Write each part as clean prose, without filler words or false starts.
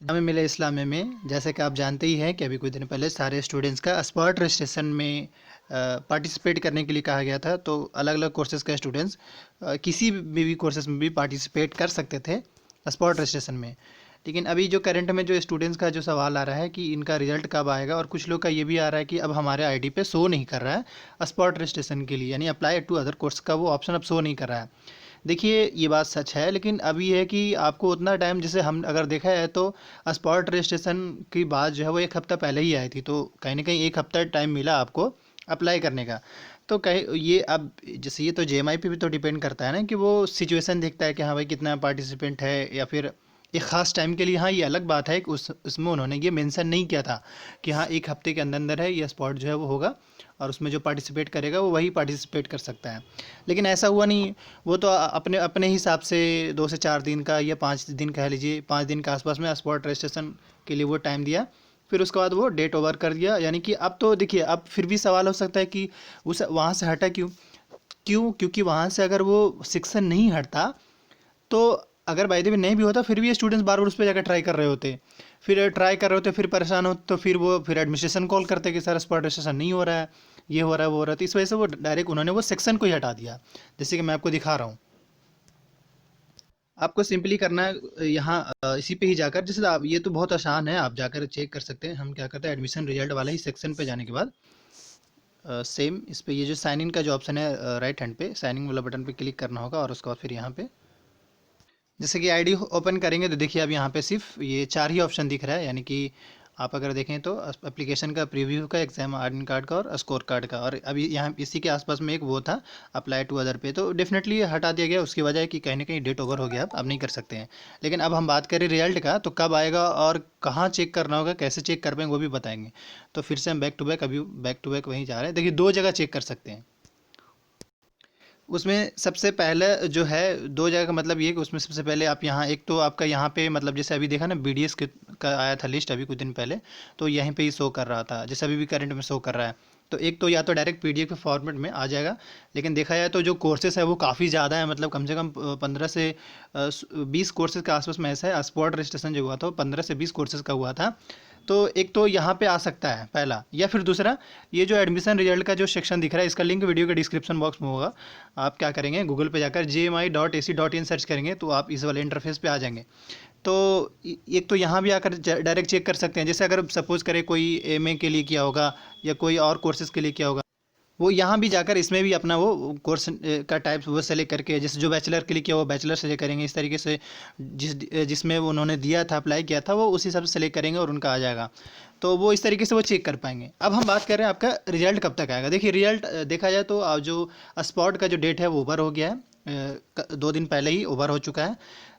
जामिया मिल्लिया इस्लामिया में जैसे कि आप जानते ही हैं कि अभी कुछ दिन पहले सारे स्टूडेंट्स का स्पॉट रजिस्ट्रेशन में पार्टिसिपेट करने के लिए कहा गया था। तो अलग अलग कोर्सेज़ का स्टूडेंट्स किसी भी कोर्सेज़ में भी पार्टिसिपेट कर सकते थे स्पॉट रजिस्ट्रेशन में। लेकिन अभी जो करंट में जो स्टूडेंट्स का जो सवाल आ रहा है कि इनका रिजल्ट कब आएगा, और कुछ लोग का ये भी आ रहा है कि अब हमारे आईडी पे शो नहीं कर रहा है स्पॉट रजिस्ट्रेशन के लिए, यानी अप्लाई टू अदर कोर्स का वो ऑप्शन अब शो नहीं कर रहा है। देखिए ये बात सच है, लेकिन अभी है कि आपको उतना टाइम, जैसे हम अगर देखा है तो स्पॉट रजिस्ट्रेशन की बात जो है वो एक हफ्ता पहले ही आई थी, तो कहीं ना कहीं एक हफ्ता टाइम मिला आपको अप्लाई करने का। तो कहीं ये अब जैसे ये तो जेएमआई पे भी तो डिपेंड करता है ना कि वो सिचुएशन देखता है कि हाँ भाई कितना पार्टिसिपेंट है, या फिर एक ख़ास टाइम के लिए। हाँ ये अलग बात है कि उसमें उन्होंने ये मेंशन नहीं किया था कि हाँ एक हफ्ते के अंदर अंदर है ये स्पॉट जो है वो होगा, और उसमें जो पार्टिसिपेट करेगा वो वही पार्टिसिपेट कर सकता है। लेकिन ऐसा हुआ नहीं। वो तो अपने अपने हिसाब से 2 से 4 दिन का या 5 दिन कह लीजिए, 5 दिन के आसपास में स्पॉट रजिस्ट्रेशन के लिए वो टाइम दिया। फिर उसके बाद वो डेट ओवर कर दिया। यानी कि अब तो देखिए, अब फिर भी सवाल हो सकता है कि उस वहाँ से हटा क्यों। क्योंकि वहाँ से अगर वो सेक्शन नहीं हटता, तो अगर बाय द वे नहीं भी होता, फिर भी स्टूडेंट्स बार बार उस पर जाकर ट्राई कर रहे होते। फिर ट्राई कर रहे होते, फिर परेशान हो, तो फिर वो फिर एडमिनिस्ट्रेशन कॉल करते कि सर स्पॉट रजिस्ट्रेशन नहीं हो रहा है, ये हो रहा है वो हो रहा है। तो इस वजह से वो डायरेक्ट उन्होंने वो सेक्शन को ही हटा दिया, जैसे कि मैं आपको दिखा रहा हूँ। आपको सिंपली करना है यहाँ इसी पे ही जाकर, जैसे आप, ये तो बहुत आसान है, आप जाकर चेक कर सकते हैं। हम क्या करते हैं, एडमिशन रिजल्ट वाला ही सेक्शन पे जाने के बाद सेम इस पे ये जो साइन इन का जो ऑप्शन है राइट हैंड पे, साइन इन वाला बटन पे क्लिक करना होगा, और उसके बाद फिर यहाँ पे जैसे कि आईडी ओपन करेंगे तो देखिए अब यहाँ पे सिर्फ ये 4 ही ऑप्शन दिख रहा है। यानी कि आप अगर देखें तो एप्लीकेशन का, प्रीव्यू का, एग्जाम एडमिट कार्ड का और स्कोर कार्ड का, और अभी यहाँ इसी के आसपास में एक वो था अप्लाई टू अदर पे, तो डेफिनेटली हटा दिया गया। उसकी वजह है कि कहीं ना कहीं डेट ओवर हो गया, अब नहीं कर सकते हैं। लेकिन अब हम बात करें रिजल्ट का, तो कब आएगा और कहाँ चेक करना होगा, कैसे चेक कर पाएंगे वो भी बताएंगे। तो फिर से हम बैक टू बैक, अभी बैक टू बैक वहीं जा रहे हैं। देखिए 2 जगह चेक कर सकते हैं। उसमें सबसे पहले जो है 2 जगह का मतलब ये है कि उसमें सबसे पहले आप यहाँ, एक तो आपका यहाँ पे मतलब जैसे अभी देखा ना बीडीएस का आया था लिस्ट अभी कुछ दिन पहले, तो यहीं पे ही शो कर रहा था, जैसे अभी भी करंट में शो कर रहा है। तो एक तो या तो डायरेक्ट पीडीएफ के फॉर्मेट में आ जाएगा। लेकिन देखा जाए तो जो कोर्सेज है वो काफ़ी ज़्यादा है, मतलब कम से कम 15 से 20 कोर्सेज के आसपास में ऐसा है। स्पॉट रजिस्ट्रेशन जो हुआ था वो 15 से 20 कोर्सेज का हुआ था। तो एक तो यहाँ पे आ सकता है पहला, या फिर दूसरा ये जो एडमिशन रिजल्ट का जो सेक्शन दिख रहा है, इसका लिंक वीडियो के डिस्क्रिप्शन बॉक्स में होगा। आप क्या करेंगे, गूगल पे जाकर gmi.ac.in सर्च करेंगे तो आप इस वाले इंटरफेस पे आ जाएंगे। तो एक तो यहाँ भी आकर डायरेक्ट चेक कर सकते हैं। जैसे अगर सपोज करें कोई एमए के लिए किया होगा या कोई और कोर्सेज के लिए किया होगा, वो यहाँ भी जाकर इसमें भी अपना वो कोर्स का टाइप वो सेलेक्ट करके, जैसे जो बैचलर के लिए किया वो बैचलर सेलेक्ट करेंगे, इस तरीके से जिसमें वो उन्होंने दिया था, अप्लाई किया था, वो उसी हिसाब से सेलेक्ट करेंगे और उनका आ जाएगा। तो वो इस तरीके से वो चेक कर पाएंगे। अब हम बात कर रहे हैं आपका रिजल्ट कब तक आएगा। देखिए रिजल्ट देखा जाए तो जो स्पॉट का जो डेट है वो ओवर हो गया है, 2 दिन पहले ही ओवर हो चुका है।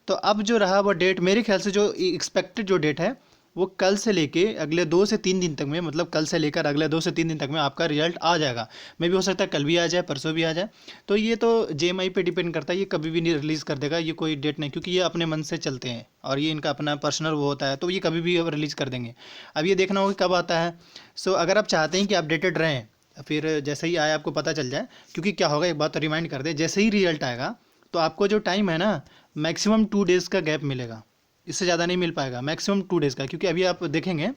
तो अब जो रहा वो डेट, मेरे ख्याल से जो एक्सपेक्टेड जो डेट है वो कल से लेके अगले 2 से 3 दिन तक में, मतलब कल से लेकर अगले 2 से 3 दिन तक में आपका रिजल्ट आ जाएगा। मे भी हो सकता है कल भी आ जाए, परसों भी आ जाए। तो ये तो जेएमआई पे डिपेंड करता है, ये कभी भी नहीं रिलीज़ कर देगा, ये कोई डेट नहीं, क्योंकि ये अपने मन से चलते हैं और ये इनका अपना पर्सनल वो होता है, तो ये कभी भी अब रिलीज़ कर देंगे। अब ये देखना होगा कब आता है। सो अगर आप चाहते हैं कि अपडेटेड रहें, फिर जैसे ही आए आपको पता चल जाए। क्योंकि क्या होगा, एक बात तो रिमाइंड कर दे, जैसे ही रिजल्ट आएगा तो आपको जो टाइम है ना, मैक्सिमम 2 डेज़ का गैप मिलेगा, इससे ज़्यादा नहीं मिल पाएगा, मैक्सिमम 2 डेज़ का। क्योंकि अभी आप देखेंगे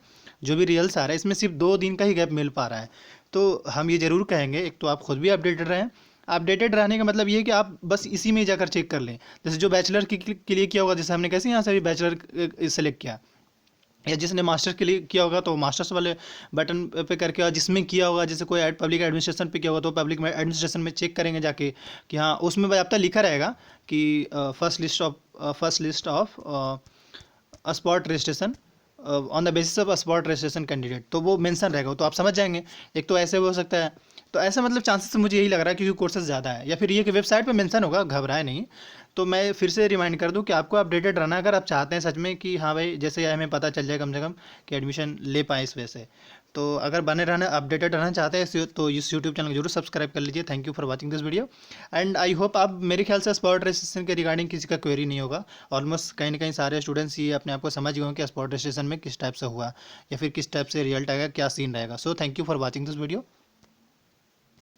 जो भी रिजल्ट्स आ रहा है इसमें सिर्फ 2 दिन का ही गैप मिल पा रहा है। तो हम ये ज़रूर कहेंगे, एक तो आप खुद भी अपडेटेड रहें। अपडेटेड रहने का मतलब ये है कि आप बस इसी में ही जाकर चेक कर लें। जैसे जो बैचलर के लिए किया होगा, जैसे हमने कैसे यहाँ से अभी बैचलर सेलेक्ट किया, या जिसने मास्टर्स के लिए किया होगा तो मास्टर्स वाले बटन पे करके, और जिसमें किया होगा जैसे कोई पब्लिक एडमिनिस्ट्रेशन पे किया होगा तो पब्लिक एडमिनिस्ट्रेशन में चेक करेंगे जाके कि हाँ उसमें बाकायदा लिखा रहेगा कि first list of spot registration on the basis of spot registration candidate, तो वो मेंशन रहेगा, तो आप समझ जाएंगे। एक तो ऐसे हो सकता है। तो ऐसा मतलब चांसेस मुझे यही लग रहा है, क्योंकि कोर्सेज ज़्यादा है, या फिर ये कि वेबसाइट पे मेंशन होगा, घबराए नहीं। तो मैं फिर से रिमाइंड कर दूं कि आपको अपडेटेड रहना है, अगर आप चाहते हैं सच में कि हाँ भाई जैसे ये हमें पता चल जाए कम से कम कि एडमिशन ले पाए इस वजह से। तो अगर बने रहना, अपडेटेड रहना चाहते हैं तो इस यूट्यूब चैनल को जरूर सब्सक्राइब कर लीजिए। Thank you for watching this video, and I hope आप, मेरे ख्याल से स्पॉट रजिस्ट्रेशन के रिगार्डिंग किसी का क्वेरी नहीं होगा। ऑलमोस्ट कहीं ना कहीं सारे स्टूडेंट्स ये अपने आप को समझ गए हों कि स्पॉट रजिस्ट्रेशन में किस टाइप से हुआ, या फिर किस टाइप से रिजल्ट आएगा, क्या सीन रहेगा। So thank you for watching this video.